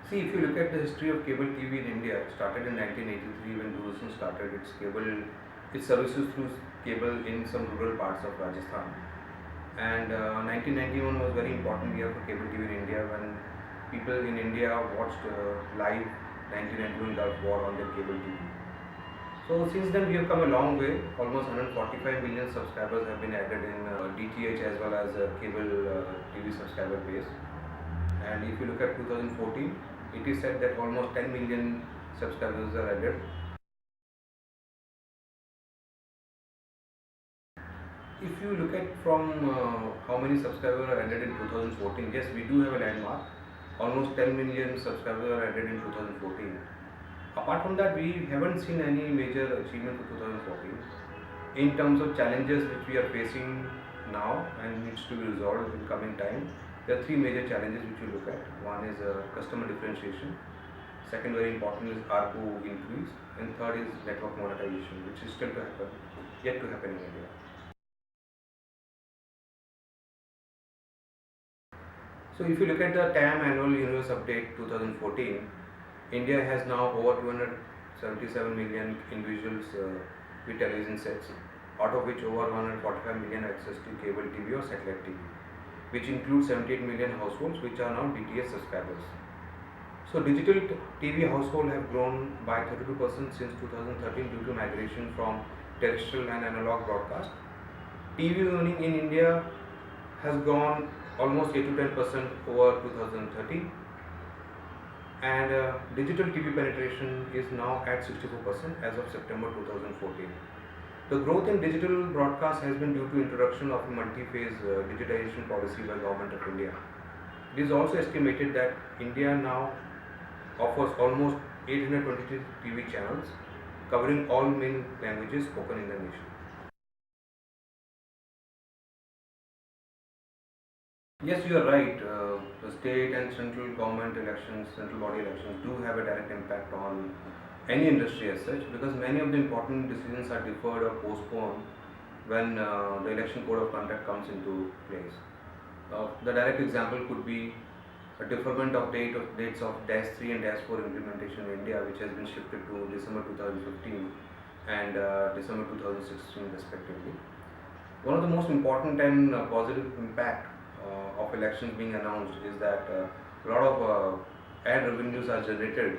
See, if you look at the history of cable TV in India, it started in 1983 when Doordarshan started its services through cable in some rural parts of Rajasthan. And 1991 was very important year for cable TV in India when people in India watched live 1991 Gulf War on their cable TV. So since then we have come a long way. Almost 145 million subscribers have been added in DTH as well as cable TV subscriber base. And if you look at 2014, it is said that almost 10 million subscribers are added. If you look at from how many subscribers are added in 2014, yes, we do have a landmark. Almost 10 million subscribers are added in 2014. Apart from that, we haven't seen any major achievement for 2014. In terms of challenges which we are facing now and needs to be resolved in coming time, there are three major challenges which you look at. One is customer differentiation. Second, very important, is ARPU increase, and third is network monetization, which is still to happen, yet to happen in India. So if you look at the TAM annual universe update 2014, India has now over 277 million individuals with television sets, out of which over 145 million access to cable TV or satellite TV, which includes 78 million households which are now DTH subscribers. So digital TV household have grown by 32% since 2013 due to migration from terrestrial and analog broadcast. TV viewing in India has gone almost 8 to 10% over 2013, and digital TV penetration is now at 64% as of September 2014. The growth in digital broadcast has been due to introduction of a multi-phase digitization policy by Government of India. It is also estimated that India now offers almost 823 TV channels covering all main languages spoken in the nation. Yes, you are right. The state and central government elections, central body elections do have a direct impact on any industry as such, because many of the important decisions are deferred or postponed when the election code of conduct comes into place. The direct example could be a deferment of dates of Dash 3 and Dash 4 implementation in India, which has been shifted to December 2015 and December 2016 respectively. One of the most important and positive impact of elections being announced is that a lot of ad revenues are generated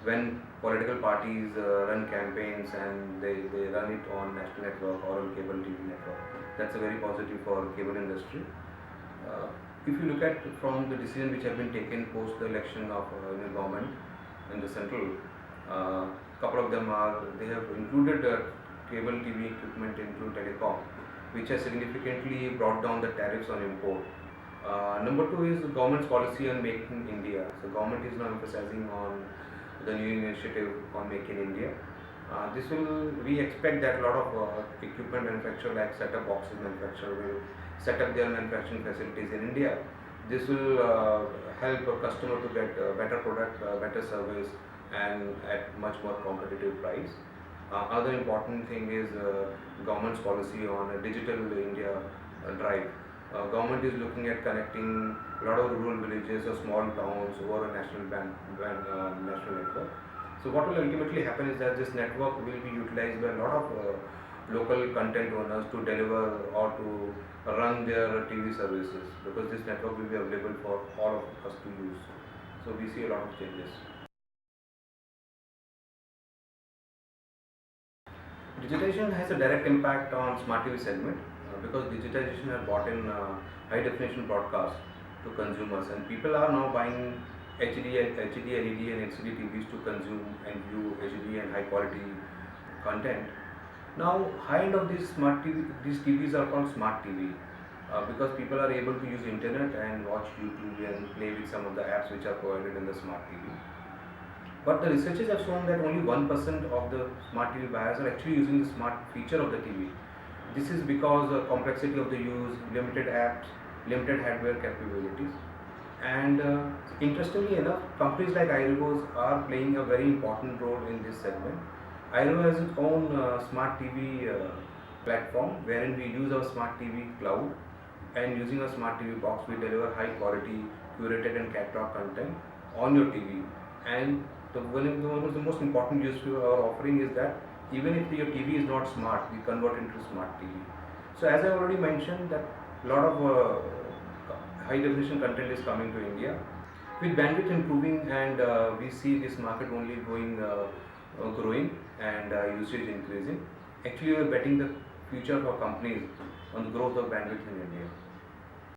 when political parties run campaigns and they run it on national network or on cable TV network. That's a very positive for cable industry. If you look at from the decision which have been taken post the election of new government in the central, couple of them are they have included cable TV equipment into telecom, which has significantly brought down the tariffs on import. Number two is the government's policy on Make in India. So government is now emphasizing on the new initiative on Make in India. We expect that a lot of equipment manufacturer like set-up boxes manufacturer will set up their manufacturing facilities in India. This will help a customer to get better product, better service, and at much more competitive price. Other important thing is government's policy on a digital India drive. Government is looking at connecting a lot of rural villages or small towns over a national network. So what will ultimately happen is that this network will be utilized by a lot of local content owners to deliver or to run their TV services, because this network will be available for all of us to use. So we see a lot of changes. Digitization has a direct impact on smart TV segment because digitization has brought in high definition broadcast to consumers, and people are now buying HD, LED, and LCD TVs to consume and view HD and high quality content. Now, high end of these smart TV, these TVs are called smart TV because people are able to use internet and watch YouTube and play with some of the apps which are provided in the smart TV. But the researchers have shown that only 1% of the smart TV buyers are actually using the smart feature of the TV. This is because the complexity of the use, limited apps, limited hardware capabilities. And interestingly enough, companies like iRigos are playing a very important role in this segment. iRigo has its own smart TV platform wherein we use our smart TV cloud, and using a smart TV box we deliver high quality curated and catalog content on your TV. And one of the most important use for our offering is that even if your TV is not smart, we convert into smart TV. So as I already mentioned, that a lot of high definition content is coming to India. With bandwidth improving, and we see this market only growing, and usage increasing. Actually, we are betting the future for companies on the growth of bandwidth in India.